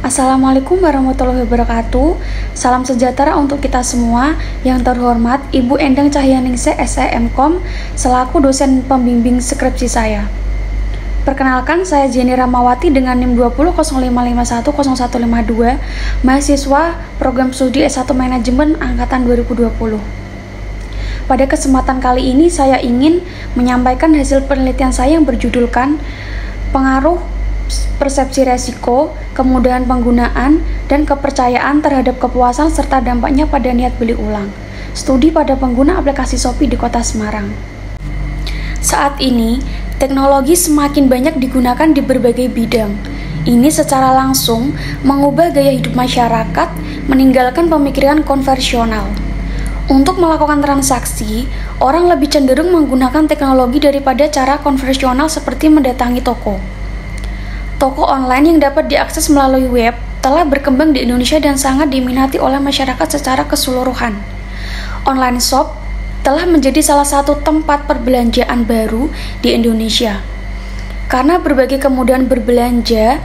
Assalamualaikum warahmatullahi wabarakatuh. Salam sejahtera untuk kita semua. Yang terhormat Ibu Endang Cahyaningsih SEMKOM selaku dosen pembimbing skripsi saya. Perkenalkan, saya Jenny Ramawati dengan NIM 2005510152, mahasiswa Program Studi S1 Manajemen Angkatan 2020. Pada kesempatan kali ini saya ingin menyampaikan hasil penelitian saya yang berjudulkan Pengaruh Persepsi Resiko, Kemudahan Penggunaan, dan Kepercayaan terhadap Kepuasan serta Dampaknya pada Niat Beli Ulang. Studi pada pengguna aplikasi Shopee di Kota Semarang. Saat ini, teknologi semakin banyak digunakan di berbagai bidang. Ini secara langsung mengubah gaya hidup masyarakat, meninggalkan pemikiran konvensional. Untuk melakukan transaksi, orang lebih cenderung menggunakan teknologi daripada cara konvensional seperti mendatangi toko. Toko online yang dapat diakses melalui web telah berkembang di Indonesia dan sangat diminati oleh masyarakat secara keseluruhan. Online shop telah menjadi salah satu tempat perbelanjaan baru di Indonesia. Karena berbagai kemudahan berbelanja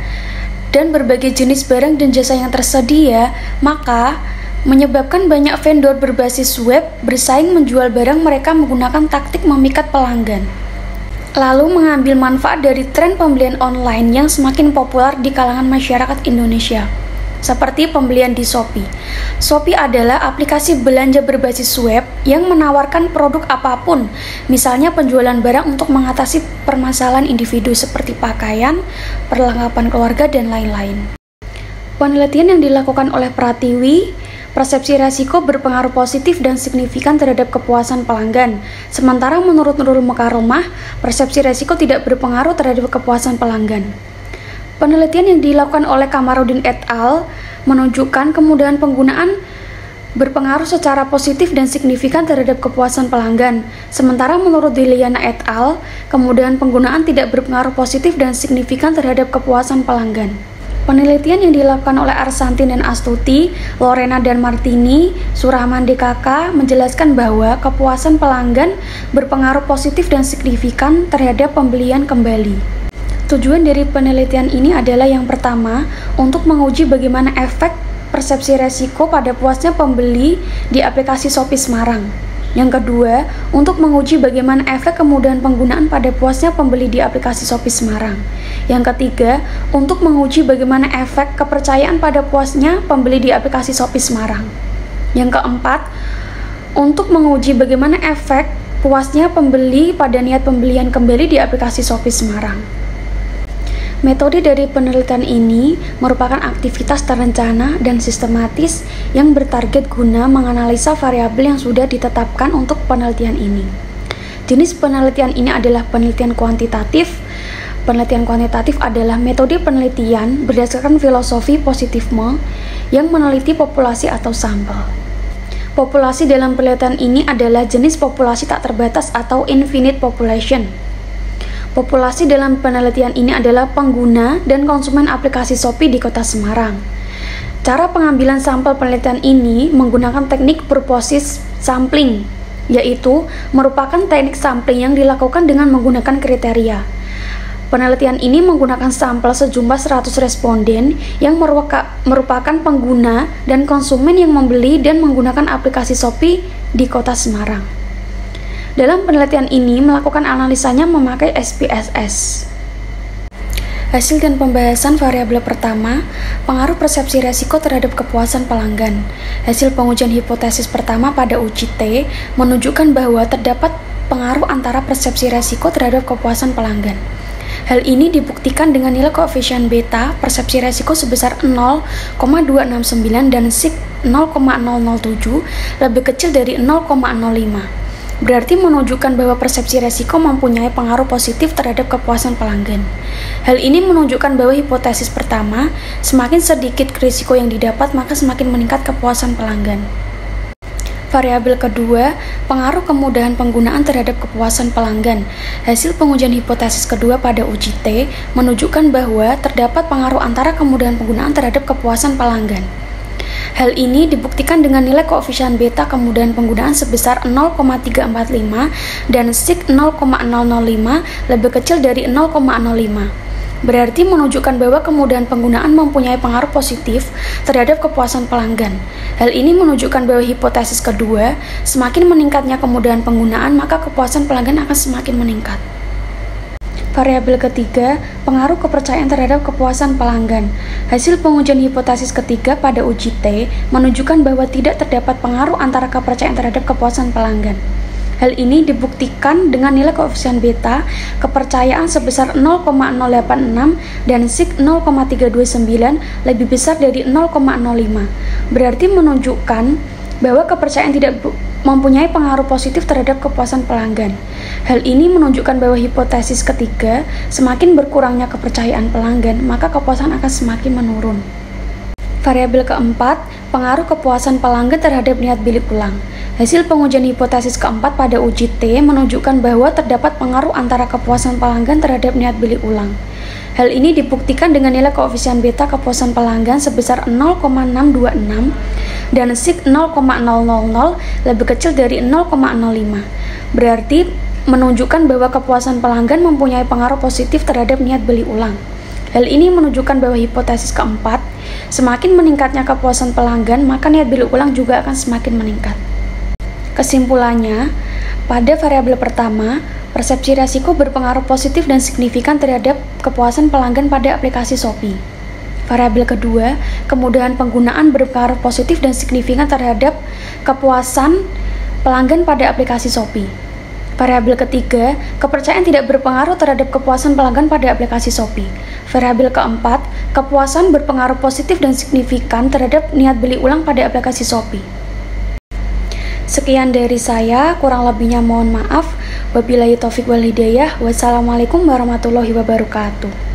dan berbagai jenis barang dan jasa yang tersedia, maka menyebabkan banyak vendor berbasis web bersaing menjual barang mereka menggunakan taktik memikat pelanggan. Lalu mengambil manfaat dari tren pembelian online yang semakin populer di kalangan masyarakat Indonesia, seperti pembelian di Shopee. Shopee adalah aplikasi belanja berbasis web yang menawarkan produk apapun, misalnya penjualan barang untuk mengatasi permasalahan individu seperti pakaian, perlengkapan keluarga, dan lain-lain. Penelitian yang dilakukan oleh Pratiwi, persepsi resiko berpengaruh positif dan signifikan terhadap kepuasan pelanggan. Sementara menurut Nurul Mekaromah, persepsi resiko tidak berpengaruh terhadap kepuasan pelanggan. Penelitian yang dilakukan oleh Kamarudin et al. Menunjukkan kemudahan penggunaan berpengaruh secara positif dan signifikan terhadap kepuasan pelanggan. Sementara menurut Diliana et al., kemudahan penggunaan tidak berpengaruh positif dan signifikan terhadap kepuasan pelanggan. Penelitian yang dilakukan oleh Arsantin dan Astuti, Lorena dan Martini, Surahman DKK menjelaskan bahwa kepuasan pelanggan berpengaruh positif dan signifikan terhadap pembelian kembali. Tujuan dari penelitian ini adalah yang pertama, untuk menguji bagaimana efek persepsi resiko pada puasnya pembeli di aplikasi Shopee Semarang. Yang kedua, untuk menguji bagaimana efek kemudahan penggunaan pada puasnya pembeli di aplikasi Shopee Semarang. Yang ketiga, untuk menguji bagaimana efek kepercayaan pada puasnya pembeli di aplikasi Shopee Semarang. Yang keempat, untuk menguji bagaimana efek puasnya pembeli pada niat pembelian kembali di aplikasi Shopee Semarang. Metode dari penelitian ini merupakan aktivitas terencana dan sistematis yang bertarget guna menganalisa variabel yang sudah ditetapkan untuk penelitian ini. Jenis penelitian ini adalah penelitian kuantitatif. Penelitian kuantitatif adalah metode penelitian berdasarkan filosofi positifisme yang meneliti populasi atau sampel. Populasi dalam penelitian ini adalah jenis populasi tak terbatas atau infinite population. Populasi dalam penelitian ini adalah pengguna dan konsumen aplikasi Shopee di Kota Semarang. Cara pengambilan sampel penelitian ini menggunakan teknik purposive sampling, yaitu merupakan teknik sampling yang dilakukan dengan menggunakan kriteria. Penelitian ini menggunakan sampel sejumlah 100 responden yang merupakan pengguna dan konsumen yang membeli dan menggunakan aplikasi Shopee di Kota Semarang. Dalam penelitian ini melakukan analisanya memakai SPSS. Hasil dan pembahasan variabel pertama, pengaruh persepsi resiko terhadap kepuasan pelanggan. Hasil pengujian hipotesis pertama pada uji T menunjukkan bahwa terdapat pengaruh antara persepsi resiko terhadap kepuasan pelanggan. Hal ini dibuktikan dengan nilai koefisien beta persepsi resiko sebesar 0,269 dan sig 0,007 lebih kecil dari 0,05. Berarti menunjukkan bahwa persepsi resiko mempunyai pengaruh positif terhadap kepuasan pelanggan. Hal ini menunjukkan bahwa hipotesis pertama, semakin sedikit risiko yang didapat maka semakin meningkat kepuasan pelanggan. Variabel kedua, pengaruh kemudahan penggunaan terhadap kepuasan pelanggan. Hasil pengujian hipotesis kedua pada uji T menunjukkan bahwa terdapat pengaruh antara kemudahan penggunaan terhadap kepuasan pelanggan. Hal ini dibuktikan dengan nilai koefisien beta kemudahan penggunaan sebesar 0,345 dan sig 0,005 lebih kecil dari 0,05. berarti menunjukkan bahwa kemudahan penggunaan mempunyai pengaruh positif terhadap kepuasan pelanggan. Hal ini menunjukkan bahwa hipotesis kedua, semakin meningkatnya kemudahan penggunaan, maka kepuasan pelanggan akan semakin meningkat. Variabel ketiga, pengaruh kepercayaan terhadap kepuasan pelanggan. Hasil pengujian hipotesis ketiga pada uji T menunjukkan bahwa tidak terdapat pengaruh antara kepercayaan terhadap kepuasan pelanggan. Hal ini dibuktikan dengan nilai koefisien beta kepercayaan sebesar 0,086 dan sig 0,329 lebih besar dari 0,05. Berarti menunjukkan bahwa kepercayaan tidak mempunyai pengaruh positif terhadap kepuasan pelanggan. Hal ini menunjukkan bahwa hipotesis ketiga, semakin berkurangnya kepercayaan pelanggan, maka kepuasan akan semakin menurun. Variabel keempat, pengaruh kepuasan pelanggan terhadap niat beli ulang. Hasil pengujian hipotesis keempat pada uji T menunjukkan bahwa terdapat pengaruh antara kepuasan pelanggan terhadap niat beli ulang. Hal ini dibuktikan dengan nilai koefisien beta kepuasan pelanggan sebesar 0,626 dan sig 0,000 lebih kecil dari 0,05. Berarti menunjukkan bahwa kepuasan pelanggan mempunyai pengaruh positif terhadap niat beli ulang. Hal ini menunjukkan bahwa hipotesis keempat, semakin meningkatnya kepuasan pelanggan, maka niat beli ulang juga akan semakin meningkat. Kesimpulannya, pada variabel pertama, persepsi resiko berpengaruh positif dan signifikan terhadap kepuasan pelanggan pada aplikasi Shopee. Variabel kedua, kemudahan penggunaan berpengaruh positif dan signifikan terhadap kepuasan pelanggan pada aplikasi Shopee. Variabel ketiga, kepercayaan tidak berpengaruh terhadap kepuasan pelanggan pada aplikasi Shopee. Variabel keempat, kepuasan berpengaruh positif dan signifikan terhadap niat beli ulang pada aplikasi Shopee. Sekian dari saya, kurang lebihnya mohon maaf. Wabillahi taufik wal hidayah. Wassalamualaikum warahmatullahi wabarakatuh.